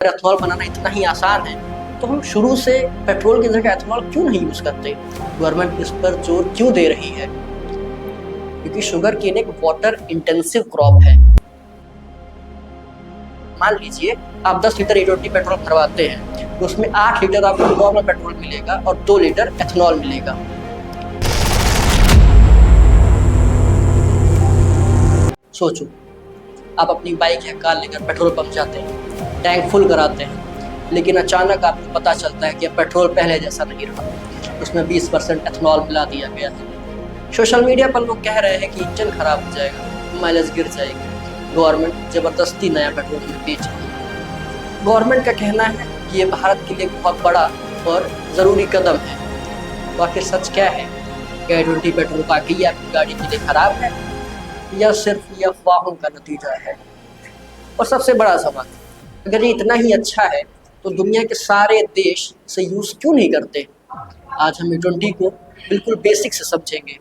अगर एथनॉल बनाना इतना ही आसान है तो हम शुरू से पेट्रोल की जगह एथनॉल क्यों नहीं यूज करते? गवर्नमेंट इस पर जोर क्यों दे रही है? क्योंकि शुगर केन एक वाटर इंटेंसिव क्रॉप है। मान लीजिए आप 10 लीटर E20 पेट्रोल भरवाते हैं तो उसमें 8 लीटर आपको नॉर्मल पेट्रोल मिलेगा और 2 लीटर एथनॉल मिलेगा। सोचो, आप अपनी बाइक या कार लेकर पेट्रोल पंप जाते हैं, टैंक फुल कराते हैं, लेकिन अचानक आपको पता चलता है कि अब पेट्रोल पहले जैसा नहीं रहा, उसमें 20% एथनॉल मिला दिया गया है। सोशल मीडिया पर लोग कह रहे हैं कि इंजन खराब हो जाएगा, माइलेज गिर जाएगी, गवर्नमेंट जबरदस्ती नया पेट्रोल हमें बेच रही है। गवर्नमेंट का कहना है कि ये भारत के लिए बहुत बड़ा और ज़रूरी कदम है। तो आखिर सच क्या है? क्या E20 पेट्रोल वाकई आपकी गाड़ी के लिए खराब है या सिर्फ ये अफवाहों का नतीजा है? और सबसे बड़ा सवाल, अगर ये इतना ही अच्छा है तो दुनिया के सारे देश इसे यूज़ क्यों नहीं करते? आज हम E20 को बिल्कुल बेसिक से समझेंगे।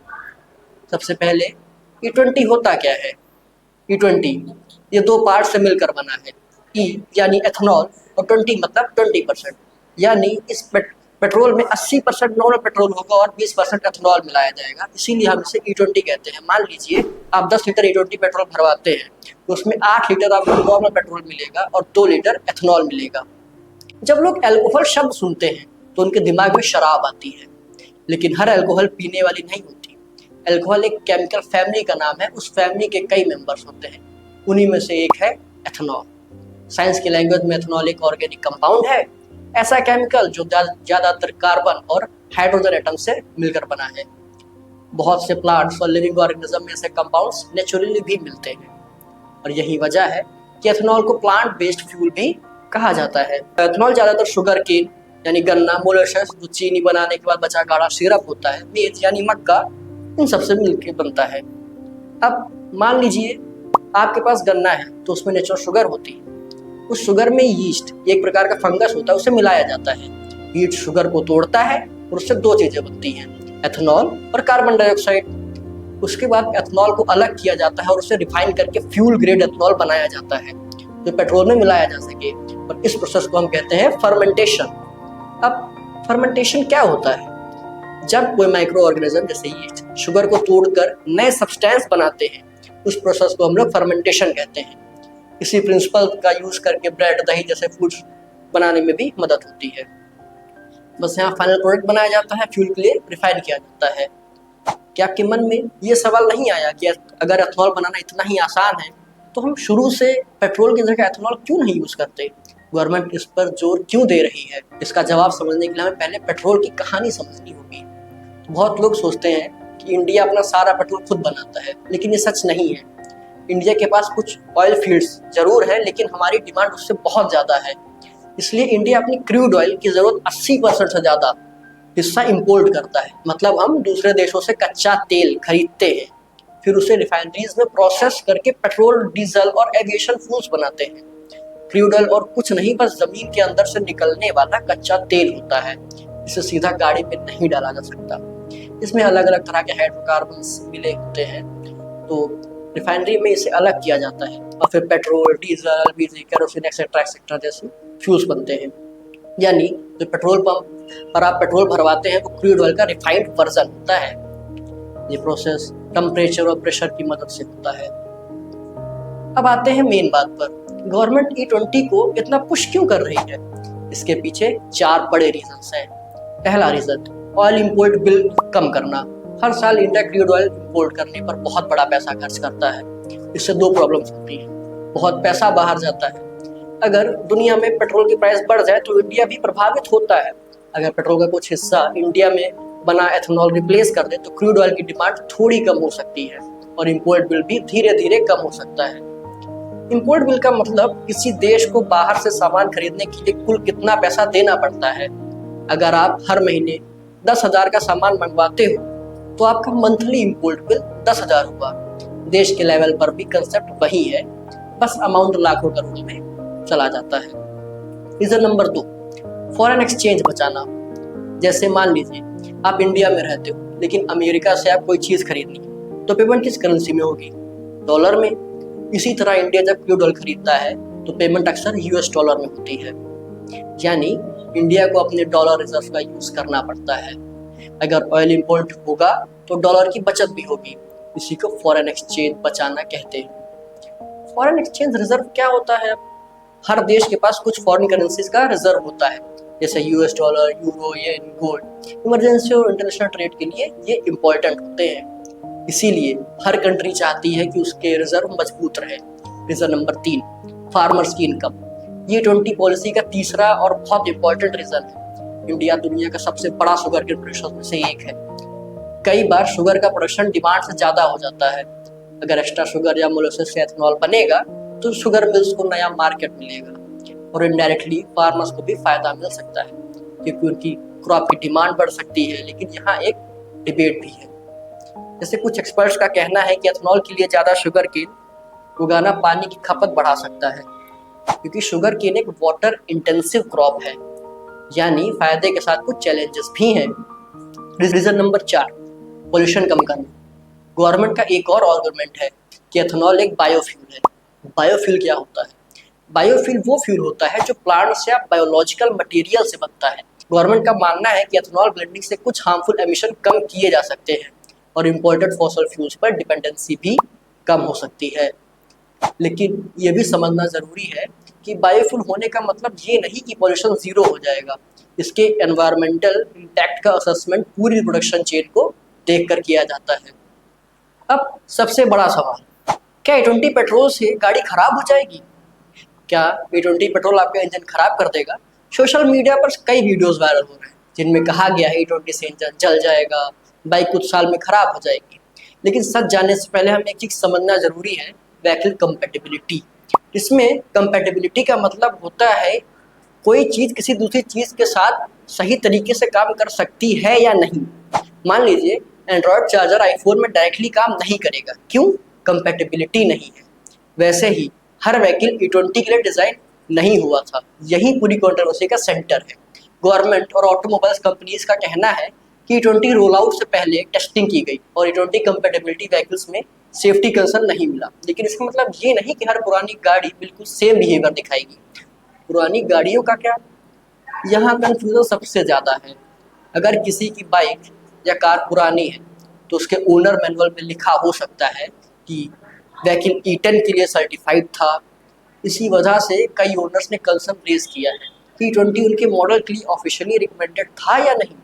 सबसे पहले E20 होता क्या है? E20 ये दो पार्ट से मिलकर बना है। E यानी एथनॉल और 20 मतलब 20%, यानी इस पेट्रोल में 80% नॉर्मल पेट्रोल होगा और 20% एथनॉल मिलाया जाएगा, इसीलिए हम इसे E20 कहते हैं। मान लीजिए आप 10 लीटर E20 पेट्रोल भरवाते हैं तो उसमें 8 लीटर आपको नॉर्मल पेट्रोल मिलेगा और 2 लीटर एथनॉल मिलेगा। जब लोग अल्कोहल शब्द सुनते हैं तो उनके दिमाग में शराब आती है, लेकिन हर अल्कोहल पीने वाली नहीं होती। अल्कोहल एक केमिकल फैमिली का नाम है, उस फैमिली के कई मेंबर्स होते हैं, उन्हीं में से एक है एथनॉल। साइंस की लैंग्वेज में एथनॉल एक ऑर्गेनिक कंपाउंड है, ऐसा केमिकल जो ज़्यादातर कार्बन और हाइड्रोजन एटम से मिलकर बना है। बहुत से प्लांट्स और लिविंग ऑर्गेनिज्म में ऐसे कंपाउंड्स नेचुरली भी मिलते हैं और यही वजह है कि एथनॉल को प्लांट बेस्ड फ्यूल भी कहा जाता है। एथनॉल ज़्यादातर शुगर केन यानी गन्ना, मोलेसेस जो चीनी बनाने के बाद बचा गाढ़ा सिरप होता है, मेज यानी मक्का, इन सबसे मिलकर बनता है। अब मान लीजिए आपके पास गन्ना है तो उसमें नेचुरल शुगर होती है, उस शुगर में यीस्ट एक प्रकार का फंगस होता है, उसे मिलाया जाता है। यीस्ट शुगर को तोड़ता है और उससे दो चीजें बनती हैं, एथनॉल और कार्बन डाइऑक्साइड। उसके बाद एथनॉल को अलग किया जाता है और उसे रिफाइन करके फ्यूल ग्रेड एथनॉल बनाया जाता है जो पेट्रोल में मिलाया जा सके, और इस प्रोसेस को हम कहते हैं फर्मेंटेशन। अब फर्मेंटेशन क्या होता है? जब कोई माइक्रो ऑर्गेनिज्म जैसे यीस्ट शुगर को तोड़कर नए सब्सटेंस बनाते हैं, उस प्रोसेस को हम लोग फर्मेंटेशन कहते हैं। इसी प्रिंसिपल का यूज करके ब्रेड, दही जैसे फूड्स बनाने में भी मदद होती है। बस यहाँ फाइनल प्रोडक्ट बनाया जाता है, फ्यूल के लिए रिफाइन किया जाता है। क्या आपके मन में ये सवाल नहीं आया कि अगर एथनॉल बनाना इतना ही आसान है तो हम शुरू से पेट्रोल की जगह एथनॉल क्यों नहीं यूज करते? गवर्नमेंट इस पर जोर क्यों दे रही है? इसका जवाब समझने के लिए हमें पहले पेट्रोल की कहानी समझनी होगी। बहुत लोग सोचते हैं कि इंडिया अपना सारा पेट्रोल खुद बनाता है, लेकिन ये सच नहीं है। इंडिया के पास कुछ ऑयल फील्ड्स जरूर है, लेकिन हमारी डिमांड उससे बहुत ज़्यादा है, इसलिए इंडिया अपनी क्रूड ऑयल की ज़रूरत 80% से ज़्यादा हिस्सा इंपोर्ट करता है। मतलब हम दूसरे देशों से कच्चा तेल खरीदते हैं, फिर उसे रिफाइनरीज में प्रोसेस करके पेट्रोल, डीजल और एविएशन फ्यूल्स बनाते हैं। क्रूड ऑयल और कुछ नहीं, बस ज़मीन के अंदर से निकलने वाला कच्चा तेल होता है, इसे सीधा गाड़ी में नहीं डाला जा सकता। इसमें अलग अलग तरह के हाइड्रोकार्बन्स मिले होते हैं, तो रिफाइनरी में इसे अलग किया जाता है और फिर petrol, diesel, LPG, kerosene etcetera etcetera जैसे फ्यूल्स बनते हैं। यानी जो पेट्रोल पंप पर आप पेट्रोल भरवाते हैं वो क्रूड ऑयल का रिफाइंड वर्जन होता है। ये प्रोसेस टेम्परेचर और प्रेशर की मदद से होता है। अब आते हैं मेन बात पर, गवर्नमेंट E20 को इतना पुश क्यों कर रही है? इसके पीछे 4 बड़े रीजंस हैं। पहला रीजन, ऑयल इंपोर्ट बिल कम करना। हर साल इंडिया क्रूड ऑयल इंपोर्ट करने पर बहुत बड़ा पैसा खर्च करता है। इससे दो प्रॉब्लम्स होती हैं, बहुत पैसा बाहर जाता है। अगर दुनिया में पेट्रोल की प्राइस बढ़ जाए तो इंडिया भी प्रभावित होता है। अगर पेट्रोल का कुछ हिस्सा इंडिया में बना एथनॉल रिप्लेस कर दे तो क्रूड ऑयल की डिमांड थोड़ी कम हो सकती है और इंपोर्ट बिल भी धीरे धीरे कम हो सकता है। इंपोर्ट बिल का मतलब किसी देश को बाहर से सामान खरीदने के लिए कुल कितना पैसा देना पड़ता है। अगर आप हर महीने 10,000 का सामान मंगवाते हो तो आपका मंथली इंपोर्ट बिल 10,000 हुआ। देश के लेवल पर भी कंसेप्ट वही है, बस अमाउंट लाखों करोड़ में चला जाता है। रीजन नंबर 2, फॉरेन एक्सचेंज बचाना। जैसे मान लीजिए आप इंडिया में रहते हो लेकिन अमेरिका से आप कोई चीज़ खरीदनी है तो पेमेंट किस करेंसी में होगी? डॉलर में। इसी तरह इंडिया जब क्रूड ऑयल खरीदता है तो पेमेंट अक्सर यूएस डॉलर में होती है, यानी इंडिया को अपने डॉलर रिजर्व का यूज करना पड़ता है। अगर ऑयल इंपोर्ट होगा तो डॉलर की बचत भी होगी, इसी को फॉरेन एक्सचेंज बचाना कहते हैं। फॉरेन एक्सचेंज रिजर्व क्या होता है? हर देश के पास कुछ फॉरेन करेंसीज का रिजर्व होता है, जैसे यूएस डॉलर, यूरो, येन, गोल्ड। इमरजेंसी और इंटरनेशनल ट्रेड के लिए ये इम्पोर्टेंट होते हैं, इसीलिए हर कंट्री चाहती है कि उसके रिजर्व मजबूत रहे। रीजन नंबर 3, फार्मर्स की इनकम। ये G20 पॉलिसी का तीसरा और बहुत इंपॉर्टेंट रीजन है। इंडिया दुनिया का सबसे बड़ा शुगर के प्रोड्यूसर में से एक है। कई बार शुगर का प्रोडक्शन डिमांड से ज्यादा हो जाता है। अगर एक्स्ट्रा शुगर या मोलेसेस से एथेनॉल बनेगा तो शुगर मिल्स को नया मार्केट मिलेगा और इनडायरेक्टली फार्मर्स को भी फायदा मिल सकता है, क्योंकि उनकी क्रॉप की डिमांड बढ़ सकती है। लेकिन यहाँ एक डिबेट भी है। जैसे कुछ एक्सपर्ट्स का कहना है कि एथेनॉल के लिए ज्यादा शुगर केन उगाना पानी की खपत बढ़ा सकता है, क्योंकि शुगर केन एक वाटर इंटेंसिव क्रॉप है, यानी फायदे के साथ कुछ चैलेंजेस भी हैं। रीजन नंबर 4, पोल्यूशन कम करना। गवर्नमेंट का एक और आर्गुमेंट है कि एथेनॉल एक बायोफ्यूल है। बायोफ्यूल क्या होता है? बायोफ्यूल वो फ्यूल होता है जो प्लांट्स या बायोलॉजिकल मटेरियल से बनता है। गवर्नमेंट का मानना है कि एथेनॉल ब्लेंडिंग से कुछ हार्मफुल एमिशन कम किए जा सकते हैं और इम्पोर्टेड फॉसिल फ्यूल्स पर डिपेंडेंसी भी कम हो सकती है। लेकिन ये भी समझना जरूरी है कि बायोफ्यूल होने का मतलब ये नहीं कि पॉल्यूशन जीरो हो जाएगा। इसके एनवायरमेंटल इम्पैक्ट का असेसमेंट पूरी प्रोडक्शन चेन को देखकर किया जाता है। अब सबसे बड़ा सवाल, क्या E20 पेट्रोल से गाड़ी खराब हो जाएगी? क्या E20 पेट्रोल आपका इंजन खराब कर देगा? सोशल मीडिया पर कई वीडियोस वायरल हो रहे हैं जिनमें कहा गया है E20 से इंजन जल जाएगा, बाइक कुछ साल में खराब हो जाएगी। लेकिन सच जानने से पहले हमें एक चीज समझना जरूरी है, व्हीकल कंपैटिबिलिटी। इसमें कंपैटिबिलिटी का मतलब होता है कोई चीज किसी दूसरी चीज के साथ सही तरीके से काम कर सकती है या नहीं। मान लीजिए एंड्रॉयड चार्जर आईफोन में डायरेक्टली काम नहीं करेगा, क्यों? कंपैटिबिलिटी नहीं है। वैसे ही हर व्हीकल E20 के लिए डिजाइन नहीं हुआ था, यही पूरी कंट्रोवर्सी का सेंटर है। गवर्नमेंट और ऑटोमोबाइल्स कंपनीज का कहना है कि E20 रोल आउट से पहले टेस्टिंग की गई और E20 कंपैटिबिलिटी व्हीकल्स में सेफ्टी कंसर्न नहीं मिला। लेकिन इसका मतलब ये नहीं कि हर पुरानी गाड़ी बिल्कुल सेम बिहेवियर दिखाएगी। पुरानी गाड़ियों का क्या? यहाँ कंफ्यूजन सबसे ज़्यादा है। अगर किसी की बाइक या कार पुरानी है तो उसके ओनर मैनुअल में लिखा हो सकता है कि व्हीकल E10 के लिए सर्टिफाइड था। इसी वजह से कई ओनर्स ने कंसर्न रेज किया है कि E20 उनके मॉडल के लिए ऑफिशियली रिकमेंडेड था या नहीं।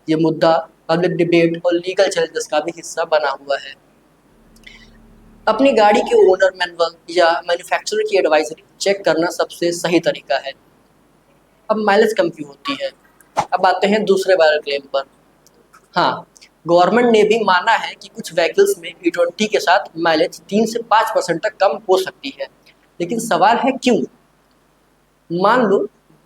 ये मुद्दा पब्लिक डिबेट और लीगल चैलेंजेस का भी हिस्सा बना हुआ है। अपनी गाड़ी के ओनर मैनुअल या मैन्युफैक्चरर की एडवाइजरी चेक करना सबसे सही तरीका है। अब माइलेज कम क्यों होती है? अब आते हैं दूसरे वायरल क्लेम पर। हाँ, गवर्नमेंट ने भी माना है कि कुछ व्हीकल्स में E20 के साथ माइलेज 3 से 5% तक कम हो सकती है। लेकिन सवाल है क्यों? मान लो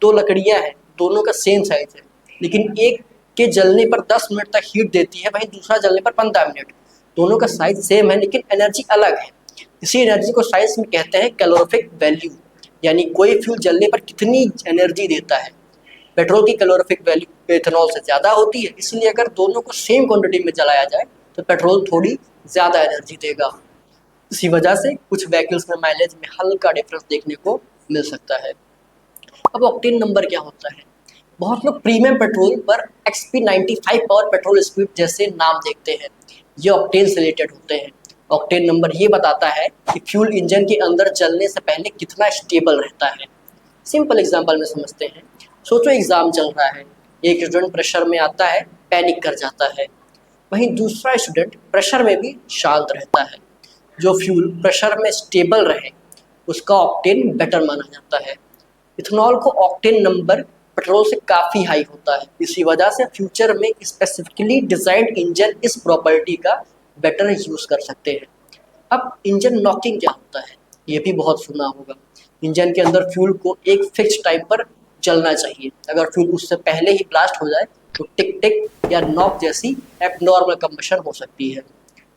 दो लकड़ियां हैं, दोनों का सेम साइज है, लेकिन एक के जलने पर 10 मिनट तक हीट देती है, वहीं दूसरा जलने पर 15 मिनट। दोनों का साइज सेम है लेकिन एनर्जी अलग है। इसी एनर्जी को साइंस में कहते हैं कैलोरीफिक वैल्यू, यानी कोई फ्यूल जलने पर कितनी एनर्जी देता है। पेट्रोल की कैलोरीफिक वैल्यू एथेनॉल से ज़्यादा होती है, इसलिए अगर दोनों को सेम क्वांटिटी में जलाया जाए तो पेट्रोल थोड़ी ज़्यादा एनर्जी देगा। इसी वजह से कुछ व्हीकल्स में माइलेज में हल्का डिफरेंस देखने को मिल सकता है। अब ऑक्टेन नंबर क्या होता है? बहुत लोग प्रीमियम पेट्रोल पर XP95 पावर पेट्रोल स्पीड जैसे नाम देखते हैं, ये ऑक्टेन से रिलेटेड होते हैं। ऑक्टेन नंबर ये बताता है कि फ्यूल इंजन के अंदर जलने से पहले कितना स्टेबल रहता है। सिंपल एग्जांपल में समझते हैं। सोचो एग्जाम चल रहा है, एक स्टूडेंट प्रेशर में आता है, पैनिक कर जाता है, वहीं दूसरा स्टूडेंट प्रेशर में भी शांत रहता है। जो फ्यूल प्रेशर में स्टेबल रहे उसका ऑक्टेन बेटर माना जाता है। इथेनॉल को ऑक्टेन नंबर पेट्रोल से काफ़ी हाई होता है, इसी वजह से फ्यूचर में स्पेसिफिकली डिजाइंड इंजन इस प्रॉपर्टी का बेटर यूज़ कर सकते हैं। अब इंजन नॉकिंग क्या होता है? ये भी बहुत सुना होगा। इंजन के अंदर फ्यूल को एक फिक्स टाइम पर जलना चाहिए। अगर फ्यूल उससे पहले ही ब्लास्ट हो जाए तो टिक टिक या नॉक जैसी एबनॉर्मल कंबशन हो सकती है।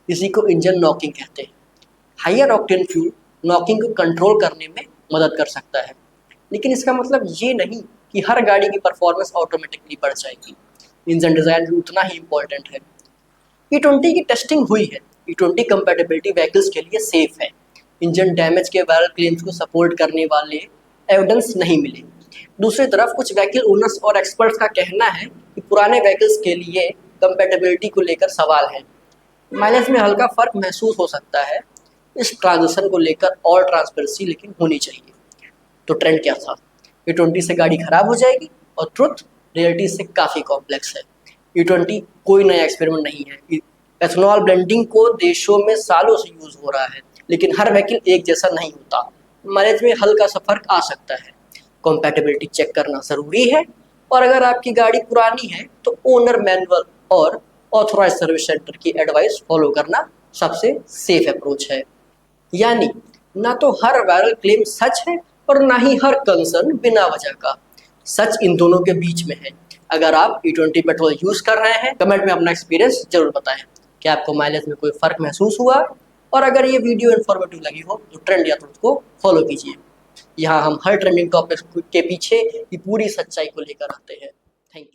इसी को इंजन नॉकिंग कहते हैं। हायर ऑक्टेन फ्यूल नॉकिंग को कंट्रोल करने में मदद कर सकता है, लेकिन इसका मतलब ये नहीं कि हर गाड़ी की परफॉर्मेंस ऑटोमेटिकली बढ़ जाएगी। इंजन डिज़ाइन भी उतना ही इम्पोर्टेंट है। E20 की टेस्टिंग हुई है। E20 कंपैटिबिलिटी व्हीकल्स के लिए सेफ है, इंजन डैमेज के वायरल क्लेम्स को सपोर्ट करने वाले एविडेंस नहीं मिले। दूसरी तरफ कुछ व्हीकल ओनर्स और एक्सपर्ट्स का कहना है कि पुराने व्हीकल्स के लिए कंपैटिबिलिटी को लेकर सवाल है। माइलेज में हल्का फर्क महसूस हो सकता है। इस ट्रांजिशन को लेकर और ट्रांसपेरेंसी लेकिन होनी चाहिए। तो ट्रेंड क्या था? E20 से गाड़ी खराब हो जाएगी, और ट्रुथ रियलिटी से काफ़ी कॉम्प्लेक्स है। E20 कोई नया एक्सपेरिमेंट नहीं है। एथनॉल ब्लेंडिंग को देशों में सालों से यूज़ हो रहा है, लेकिन हर व्हीकल एक जैसा नहीं होता। माइलेज में हल्का सा फर्क आ सकता है। कॉम्पैटिबिलिटी चेक करना ज़रूरी है, और अगर आपकी गाड़ी पुरानी है तो ओनर मैनुअल और ऑथोराइज सर्विस सेंटर की एडवाइस फॉलो करना सबसे सेफ अप्रोच है। यानी ना तो हर वायरल क्लेम सच है और ना ही हर कंसर्न बिना वजह का। सच इन दोनों के बीच में है। अगर आप E20 पेट्रोल यूज़ कर रहे हैं, कमेंट में अपना एक्सपीरियंस जरूर बताएं। क्या आपको माइलेज में कोई फ़र्क महसूस हुआ? और अगर ये वीडियो इन्फॉर्मेटिव लगी हो तो ट्रेंड या ट्रुथ को फॉलो कीजिए। यहाँ हम हर ट्रेंडिंग टॉपिक के पीछे की पूरी सच्चाई को लेकर आते हैं। Thank you.